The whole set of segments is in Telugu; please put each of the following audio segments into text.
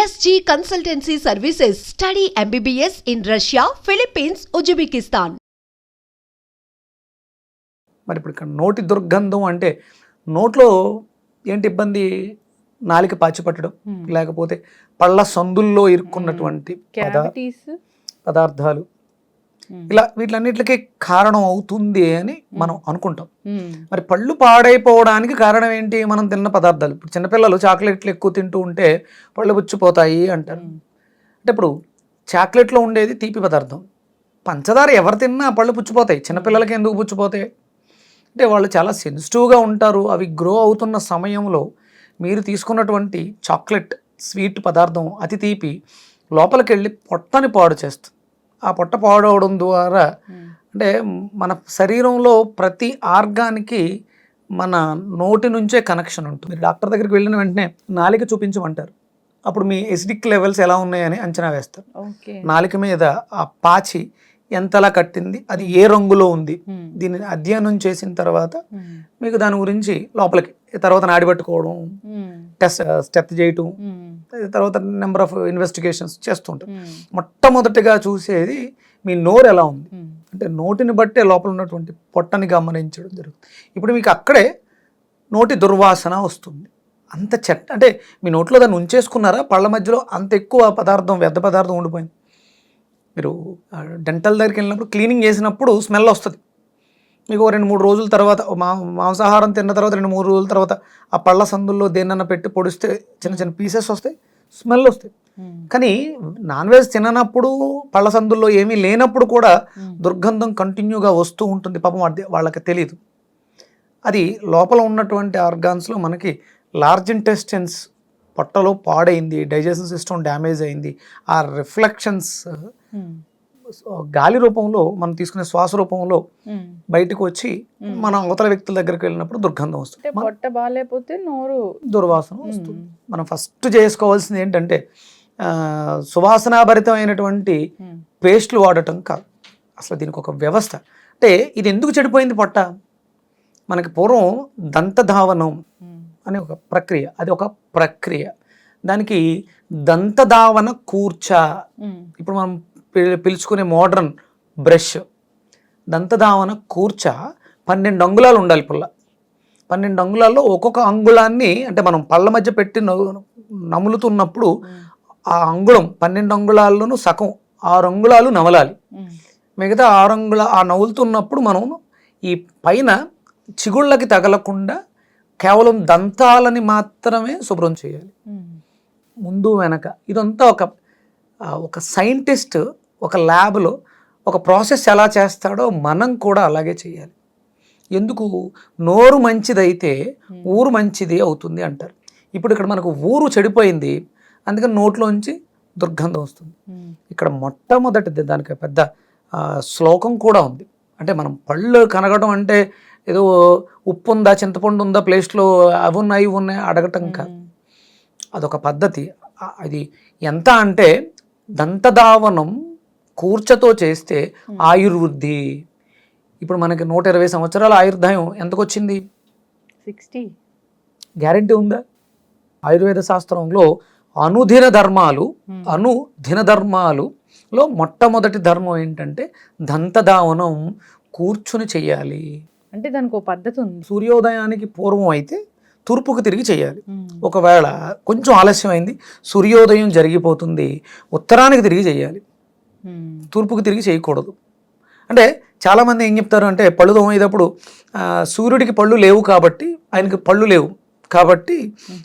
SG Consultancy Services. Study MBBS in Russia, Philippines, Uzbekistan. మరి ఇప్పుడు ఇక్కడ నోటి దుర్గంధం అంటే నోట్లో ఏంటి ఇబ్బంది? నాలిక పాచిపట్టడం, లేకపోతే పళ్ళ సందుల్లో ఇరుక్కున్నటువంటి పదార్థాలు, ఇలా వీటిలన్నిటికీ కారణం అవుతుంది అని మనం అనుకుంటాం. మరి పళ్ళు పాడైపోవడానికి కారణం ఏంటి? మనం తిన్న పదార్థాలు. ఇప్పుడు చిన్నపిల్లలు చాక్లెట్లు ఎక్కువ తింటూ ఉంటే పళ్ళు పుచ్చిపోతాయి అంటారు. అంటే ఇప్పుడు చాక్లెట్లో ఉండేది తీపి పదార్థం, పంచదార ఎవరు తిన్నా పళ్ళు పుచ్చిపోతాయి. చిన్నపిల్లలకి ఎందుకు పుచ్చిపోతాయి అంటే వాళ్ళు చాలా సెన్సిటివ్గా ఉంటారు. అవి గ్రో అవుతున్న సమయంలో మీరు తీసుకున్నటువంటి చాక్లెట్ స్వీట్ పదార్థం అతి తీపి లోపలికి వెళ్ళి పొట్టని పాడు చేస్తుంది. ఆ పొట్ట పాడవడం ద్వారా అంటే మన శరీరంలో ప్రతి ఆర్గానికి మన నోటి నుంచే కనెక్షన్ ఉంటుంది. డాక్టర్ దగ్గరికి వెళ్ళిన వెంటనే నాలిక చూపించమంటారు. అప్పుడు మీ ఎసిడిక్ లెవెల్స్ ఎలా ఉన్నాయని అంచనా వేస్తారు. నాలిక మీద ఆ పాచి ఎంతలా కట్టింది, అది ఏ రంగులో ఉంది, దీన్ని అధ్యయనం చేసిన తర్వాత మీకు దాని గురించి లోపలికి తర్వాత నాడి పట్టుకోవడం, టెస్ట్ చేయటం, తర్వాత నెంబర్ ఆఫ్ ఇన్వెస్టిగేషన్స్ చేస్తుంటాం. మొట్టమొదటిగా చూసేది మీ నోరు ఎలా ఉంది, అంటే నోటిని బట్టే లోపల ఉన్నటువంటి పొట్టని గమనించడం జరుగుతుంది. ఇప్పుడు మీకు అక్కడే నోటి దుర్వాసన వస్తుంది. అంత చెత్త అంటే మీ నోట్లో దాన్ని ఉంచేసుకున్నారా, పళ్ళ మధ్యలో అంత ఎక్కువ పదార్థం, వ్యర్థ పదార్థం ఉండిపోయింది. మీరు డెంటల్ దగ్గరికి వెళ్ళినప్పుడు క్లీనింగ్ చేసినప్పుడు స్మెల్ వస్తుంది. మీకు 2-3 రోజుల తర్వాత మాంసాహారం తిన్న తర్వాత 2-3 రోజుల తర్వాత ఆ పళ్ళ సందుల్లో దేన్నన్నా పెట్టి పొడిస్తే చిన్న చిన్న పీసెస్ వస్తాయి, స్మెల్ వస్తాయి. కానీ నాన్ వెజ్ తిననప్పుడు పళ్ళ సందుల్లో ఏమీ లేనప్పుడు కూడా దుర్గంధం కంటిన్యూగా వస్తూ ఉంటుంది. పాపం వాళ్ళకి తెలియదు. అది లోపల ఉన్నటువంటి ఆర్గాన్స్లో మనకి లార్జ్ ఇంటెస్టైన్స్ పొట్టలో పాడైంది, డైజెషన్ సిస్టమ్ డ్యామేజ్ అయింది. ఆ రిఫ్లెక్షన్స్ గాలి రూపంలో మనం తీసుకునే శ్వాస రూపంలో బయటకు వచ్చి మన అవతల వ్యక్తుల దగ్గరికి వెళ్ళినప్పుడు దుర్గంధం వస్తుంది. పొట్ట బాగాలేకపోతే నోరు దుర్వాసన వస్తుంది. మనం ఫస్ట్ చేసుకోవాల్సింది ఏంటంటే సువాసనాభరితమైనటువంటి పేస్ట్లు వాడటం కాదు. అసలు దీనికి ఒక వ్యవస్థ. అంటే ఇది ఎందుకు చెడిపోయింది పొట్ట? మనకి పూర్వం దంతధావనం అనే ఒక ప్రక్రియ, అది ఒక ప్రక్రియ. దానికి దంతధావన కూర్చ, ఇప్పుడు మనం పిలుచుకునే మోడర్న్ బ్రష్, దంతధావన కూర్చ 12 అంగుళాలు ఉండాలి పుల్ల. 12 అంగుళాల్లో ఒక్కొక్క అంగుళాన్ని అంటే మనం పళ్ళ మధ్య పెట్టి నములుతున్నప్పుడు ఆ అంగుళం 12 అంగుళాల్లోనూ సగం 6 అంగుళాలు నవలాలి. మిగతా 6 అంగుళాలు ఆ నవ్వులుతున్నప్పుడు మనం ఈ పైన చిగుళ్ళకి తగలకుండా కేవలం దంతాలని మాత్రమే శుభ్రం చేయాలి, ముందు వెనక. ఇదంతా ఒక సైంటిస్ట్ ఒక ల్యాబ్లో ఒక ప్రాసెస్ ఎలా చేస్తాడో మనం కూడా అలాగే చేయాలి. ఎందుకు? నోరు మంచిదైతే ఊరు మంచిది అవుతుంది అంటారు. ఇప్పుడు ఇక్కడ మనకు ఊరు చెడిపోయింది, అందుకని నోట్లోంచి దుర్గంధం వస్తుంది. ఇక్కడ మొట్టమొదటిది దానికి పెద్ద శ్లోకం కూడా ఉంది. అంటే మనం పళ్ళు కనగడం అంటే ఏదో ఉప్పు ఉందా, చింతపండు ఉందా ప్లేస్లో, అవి ఉన్నాయి ఇవి ఉన్నాయి అడగటం కాదు. అదొక పద్ధతి. అది ఎంత అంటే దంతధావనం కూర్చతో చేస్తే ఆయుర్వృద్ధి. ఇప్పుడు మనకి 120 సంవత్సరాల ఆయుర్దాయం ఎంతకు వచ్చింది? 60. గ్యారెంటీ ఉందా? ఆయుర్వేద శాస్త్రంలో అనుదిన ధర్మాలులో మొట్టమొదటి ధర్మం ఏంటంటే దంతధావనం కూర్చుని చెయ్యాలి. అంటే దానికి ఒక పద్ధతి ఉంది. సూర్యోదయానికి పూర్వం అయితే తూర్పుకు తిరిగి చేయాలి. ఒకవేళ కొంచెం ఆలస్యమైంది, సూర్యోదయం జరిగిపోతుంది, ఉత్తరానికి తిరిగి చేయాలి, తూర్పుకు తిరిగి చేయకూడదు. అంటే చాలామంది ఏం చెప్తారు అంటే పళ్ళు తోమేటప్పుడు సూర్యుడికి పళ్ళు లేవు కాబట్టి, ఆయనకి పళ్ళు లేవు కాబట్టి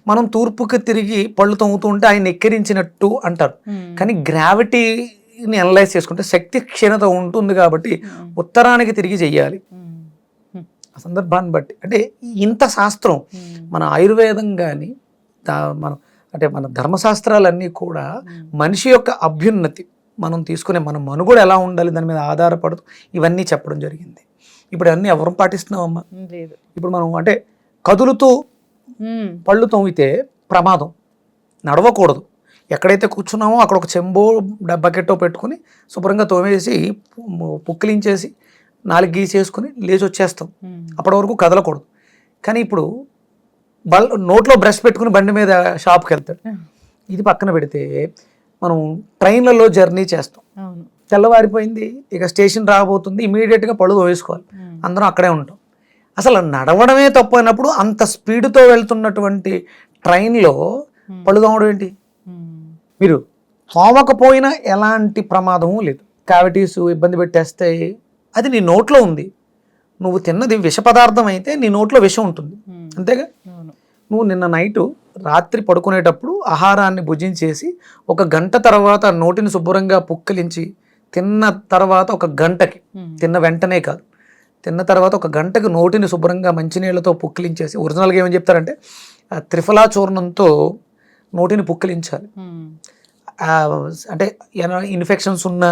మనం తూర్పుకి తిరిగి పళ్ళు తోముతూ ఉంటే ఆయన ఎక్కిరించినట్టు అంటారు. కానీ గ్రావిటీని అనలైజ్ చేసుకుంటే శక్తి క్షీణత ఉంటుంది కాబట్టి ఉత్తరానికి తిరిగి చెయ్యాలి సందర్భాన్ని బట్టి. అంటే ఇంత శాస్త్రం మన ఆయుర్వేదం కానీ మన ధర్మశాస్త్రాలన్నీ కూడా మనిషి యొక్క అభ్యున్నతి, మనం తీసుకునే మన మనుగడ ఎలా ఉండాలి దాని మీద ఆధారపడుతూ ఇవన్నీ చెప్పడం జరిగింది. ఇప్పుడు అన్నీ ఎవరు పాటిస్తున్నామమ్మా? ఇప్పుడు మనం అంటే కదులుతూ పళ్ళు తోమితే ప్రమాదం, నడవకూడదు. ఎక్కడైతే కూర్చున్నామో అక్కడ ఒక చెంబో బకెట్టో పెట్టుకుని శుభ్రంగా తోమేసి పుక్కిలించేసి 4 గీసేసుకుని లేచి వచ్చేస్తాం. అప్పటి వరకు కదలకూడదు. కానీ ఇప్పుడు నోట్లో బ్రష్ పెట్టుకుని బండి మీద షాప్కి వెళ్తాడు, ఇది పక్కన పెడితే మనం ట్రైన్లలో జర్నీ చేస్తాం, అవును. తెల్లవారిపోయింది, ఇక స్టేషన్ రాబోతుంది, ఇమీడియట్గా పళ్ళు తోవేసుకోవాలి, అందరం అక్కడే ఉంటాం. అసలు నడవడమే తప్పు అయినప్పుడు అంత స్పీడ్తో వెళ్తున్నటువంటి ట్రైన్లో పళ్ళు తోమడం ఏంటి? మీరు తోమకపోయినా ఎలాంటి ప్రమాదము లేదు. క్యావిటీస్ ఇబ్బంది పెట్టేస్తాయి, అది నీ నోట్లో ఉంది. నువ్వు తిన్నది విష పదార్థం అయితే నీ నోట్లో విషం ఉంటుంది, అంతేగా. నువ్వు నిన్న నైటు రాత్రి పడుకునేటప్పుడు ఆహారాన్ని భుజించేసి 1 గంట తర్వాత నోటిని శుభ్రంగా పుక్కిలించి తిన్న తర్వాత 1 గంటకి, తిన్న వెంటనే కాదు, తిన్న తర్వాత 1 గంటకి నోటిని శుభ్రంగా మంచినీళ్ళతో పుక్కిలించేసి, ఒరిజినల్గా ఏమని చెప్తారంటే త్రిఫలా చూర్ణంతో నోటిని పుక్కిలించాలి. అంటే ఇన్ఫెక్షన్స్ ఉన్న,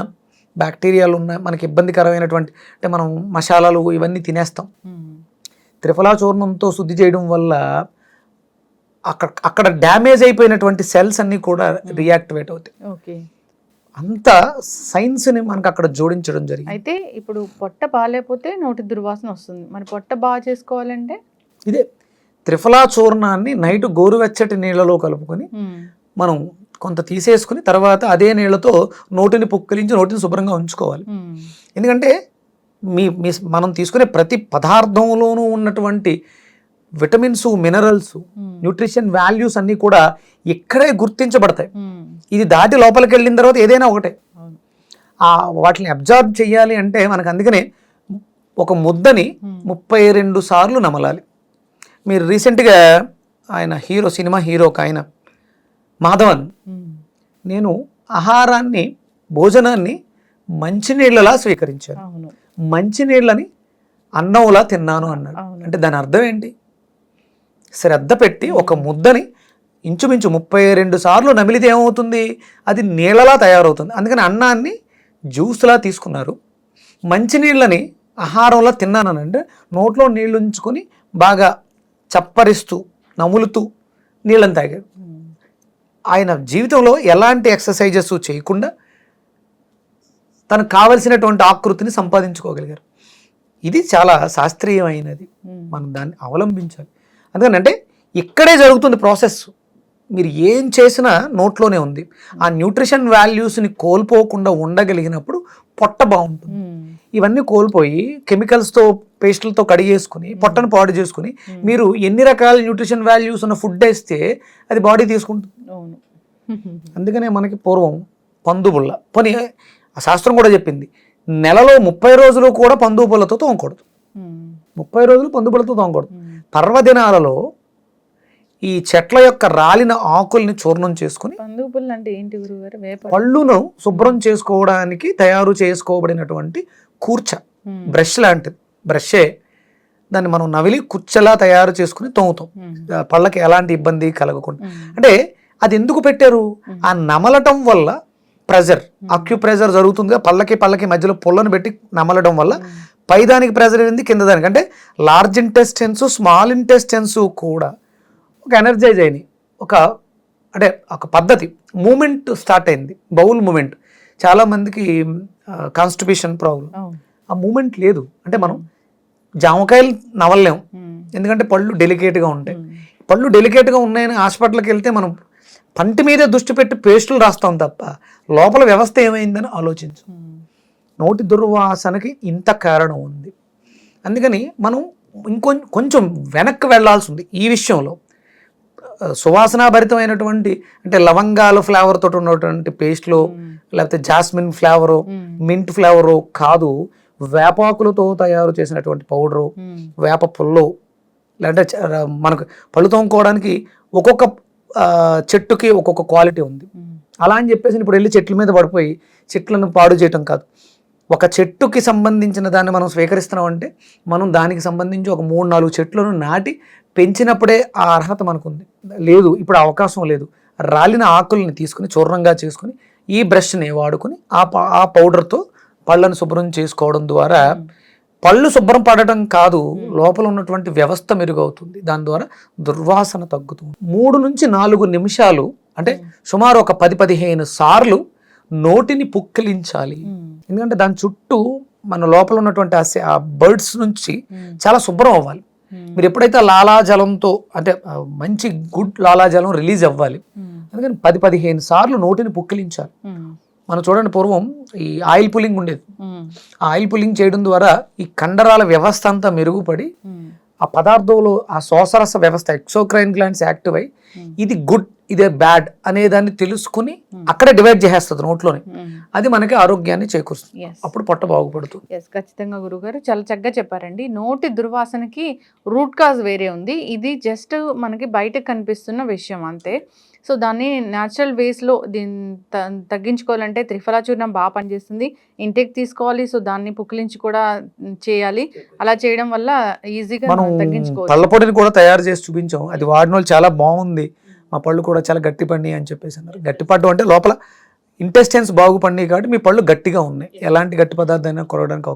బ్యాక్టీరియాలు ఉన్న, మనకి ఇబ్బందికరమైనటువంటి, అంటే మనం మసాలాలు ఇవన్నీ తినేస్తాం. త్రిఫలా చూర్ణంతో శుద్ధి చేయడం వల్ల అక్కడ డ్యామేజ్ అయిపోయినటువంటి సెల్స్ అన్నీ కూడా రియాక్టివేట్ అవుతాయి. అంత సైన్స్ని మనకు అక్కడ జోడించడం జరిగింది. అయితే ఇప్పుడు పొట్ట బాగాలేకపోతే నోటి దుర్వాసన వస్తుంది, మరి పొట్ట బాగా చేసుకోవాలంటే ఇదే త్రిఫలా చూర్ణాన్ని నైట్ గోరువెచ్చటి నీళ్ళలో కలుపుకొని మనం కొంత తీసేసుకుని తర్వాత అదే నీళ్ళతో నోటిని పుక్కిలించి నోటిని శుభ్రంగా ఉంచుకోవాలి. ఎందుకంటే మనం తీసుకునే ప్రతి పదార్థంలోనూ ఉన్నటువంటి విటమిన్స్, మినరల్స్, న్యూట్రిషన్ వాల్యూస్ అన్నీ కూడా ఇక్కడే గుర్తించబడతాయి. ఇది దాటి లోపలికి వెళ్ళిన తర్వాత ఏదైనా ఒకటే, వాటిని అబ్జర్వ్ చేయాలి అంటే మనకు అందుకనే ఒక ముద్దని 32 సార్లు నమలాలి. మీరు రీసెంట్గా ఆయన హీరో, సినిమా హీరో ఒక ఆయన మాధవన్, నేను ఆహారాన్ని, భోజనాన్ని మంచినీళ్ళలా స్వీకరించాను, మంచినీళ్ళని అన్నంలా తిన్నాను అన్నాడు. అంటే దాని అర్థం ఏంటి? శ్రద్ధ పెట్టి ఒక ముద్దని ఇంచుమించు 32 సార్లు నమిలితే ఏమవుతుంది? అది నీళ్ళలా తయారవుతుంది. అందుకని అన్నాన్ని జ్యూస్లా తీసుకున్నారు, మంచినీళ్ళని ఆహారంలా తిన్నానంటే నోట్లో నీళ్ళు ఉంచుకొని బాగా చప్పరిస్తూ నములుతూ నీళ్ళని తాగాడు. ఆయన జీవితంలో ఎలాంటి ఎక్సర్సైజెస్ చేయకుండా తనకు కావలసినటువంటి ఆకృతిని సంపాదించుకోగలిగారు. ఇది చాలా శాస్త్రీయమైనది, మనం దాన్ని అవలంబించాలి. అందుకని అంటే ఇక్కడే జరుగుతుంది ప్రాసెస్, మీరు ఏం చేసినా నోట్లోనే ఉంది. ఆ న్యూట్రిషన్ వాల్యూస్ని కోల్పోకుండా ఉండగలిగినప్పుడు పొట్ట బాగుంటుంది. ఇవన్నీ కోల్పోయి కెమికల్స్తో, పేస్టులతో కడిగేసుకుని పొట్టను పాడు చేసుకుని మీరు ఎన్ని రకాల న్యూట్రిషన్ వాల్యూస్ ఉన్న ఫుడ్ వేస్తే అది బాడీ తీసుకుంటుంది. అందుకనే మనకి పూర్వం పందుబుల్ల, పోనీ ఆ శాస్త్రం కూడా చెప్పింది, నెలలో 30 రోజులు కూడా పందుబుల్లతో తోమకూడదు. 30 రోజులు పందుబుల్లతో తోమకూడదు. పర్వదినాలలో ఈ చెట్ల యొక్క రాలిన ఆకుల్ని చూర్ణం చేసుకుని, పళ్ళును శుభ్రం చేసుకోవడానికి తయారు చేసుకోబడినటువంటి కూర్చ, బ్రష్ లాంటిది, బ్రషే, దాన్ని మనం నవిలి కుర్చలా తయారు చేసుకుని తోముతాం, పళ్ళకి ఎలాంటి ఇబ్బంది కలగకుండా. అంటే అది ఎందుకు పెట్టారు? ఆ నమలటం వల్ల ప్రెజర్, అక్యుప్రెజర్ జరుగుతుందిగా, పళ్ళకి మధ్యలో పుల్లను పెట్టి నమలడం వల్ల పైదానికి ప్రెజర్ అయింది, కింద దానికి, అంటే లార్జ్ ఇంటెస్టైన్స్, స్మాల్ ఇంటెస్టైన్స్ కూడా ఒక ఎనర్జైజ్ అయినాయి. అంటే ఒక పద్ధతి, మూమెంట్ స్టార్ట్ అయింది, బౌల్ మూమెంట్. చాలామందికి కాన్స్టిపేషన్ ప్రాబ్లం, ఆ మూమెంట్ లేదు. అంటే మనం జామకాయలు నవలలేం, ఎందుకంటే పళ్ళు డెలికేట్గా ఉంటాయి. పళ్ళు డెలికేట్గా ఉన్నాయని హాస్పిటల్కి వెళ్తే మనం పంటి మీదే దృష్టి పెట్టి పేస్టులు రాస్తాం తప్ప లోపల వ్యవస్థ ఏమైందని ఆలోచించు. నోటి దుర్వాసనకి ఇంత కారణం ఉంది. అందుకని మనం కొంచెం వెనక్కి వెళ్లాల్సి ఉంది ఈ విషయంలో. సువాసనాభరితమైనటువంటి, అంటే లవంగాల ఫ్లేవర్ తోటి ఉన్నటువంటి పేస్ట్లో, లేకపోతే జాస్మిన్ ఫ్లేవరు, మింట్ ఫ్లేవరు కాదు, వేపాకులతో తయారు చేసినటువంటి పౌడరు, వేప పుల్లు, లేదంటే మనకు పళ్ళు తోముకోవడానికి ఒక్కొక్క చెట్టుకి ఒక్కొక్క క్వాలిటీ ఉంది. అలా అని చెప్పేసి ఇప్పుడు వెళ్ళి చెట్ల మీద పడిపోయి చెట్లను పాడు చేయటం కాదు. ఒక చెట్టుకి సంబంధించిన దాన్ని మనం స్వీకరిస్తున్నాం అంటే మనం దానికి సంబంధించి ఒక 3-4 చెట్లను నాటి పెంచినప్పుడే ఆ అర్హత మనకుంది. లేదు, ఇప్పుడు అవకాశం లేదు. రాలిన ఆకుల్ని తీసుకుని చూర్ణంగా చేసుకుని ఈ బ్రష్ని వాడుకుని ఆ పౌడర్తో పళ్ళను శుభ్రం చేసుకోవడం ద్వారా పళ్ళు శుభ్రం పడటం కాదు, లోపల ఉన్నటువంటి వ్యవస్థ మెరుగవుతుంది. దాని ద్వారా దుర్వాసన తగ్గుతుంది. 3 నుంచి 4 నిమిషాలు, అంటే సుమారు ఒక 10-15 సార్లు నోటిని పుక్కిలించాలి. ఎందుకంటే దాని చుట్టూ మన లోపల ఉన్నటువంటి ఆ బర్డ్స్ నుంచి చాలా శుభ్రం అవ్వాలి. మీరు ఎప్పుడైతే లాలాజలంతో, అంటే మంచి గుడ్ లాలాజలం రిలీజ్ అవ్వాలి, అందుకని 10-15 సార్లు నోటిని పుక్కిలించాలి. మనం చూడండి, పూర్వం ఈ ఆయిల్ పుల్లింగ్ ఉండేది. ఆ ఆయిల్ పుల్లింగ్ చేయడం ద్వారా ఈ కండరాల వ్యవస్థ అంతా మెరుగుపడి ఆ పదార్థంలో ఆ శోషరస వ్యవస్థ ఎక్సోక్రైన్ గ్లాండ్స్ యాక్టివ్ అయ్యి ఇది గుడ్ ఇదే బ్యాడ్ అనే దాన్ని తెలుసుకుని అక్కడే డివైడ్ చేసేస్తుంది నోట్లోని. అది మనకి ఆరోగ్యాన్ని చేకూరుస్తుంది. అప్పుడు పొట్ట బాగుపడుతుంది. ఎస్, ఖచ్చితంగా గురుగారు చాలా చక్కగా చెప్పారండి. నోటి దుర్వాసనకి రూట్ కాజ్ వేరే ఉంది, ఇది జస్ట్ మనకి బయటకు కనిపిస్తున్న విషయం అంతే. సో దాన్ని న్యాచురల్ వేస్లో దీన్ని తగ్గించుకోవాలంటే త్రిఫలా చూర్ణం బాగా పనిచేస్తుంది. ఇంటేక్ తీసుకోవాలి, సో దాన్ని పుక్కిలించి కూడా చేయాలి. అలా చేయడం వల్ల ఈజీగా మనం తగ్గించుకోవాలి. పళ్ళ పొడిని కూడా తయారు చేసి చూపించాం, అది వాడిన వాళ్ళు చాలా బాగుంది, మా పళ్ళు కూడా చాలా గట్టి పడినాయి అని చెప్పేసి అన్నారు. గట్టి పడ్డం అంటే లోపల ఇంటెస్టైన్స్ బాగుపడినాయి కాబట్టి మీ పళ్ళు గట్టిగా ఉన్నాయి, ఎలాంటి గట్టి పదార్థం అయినా కొరగడానికి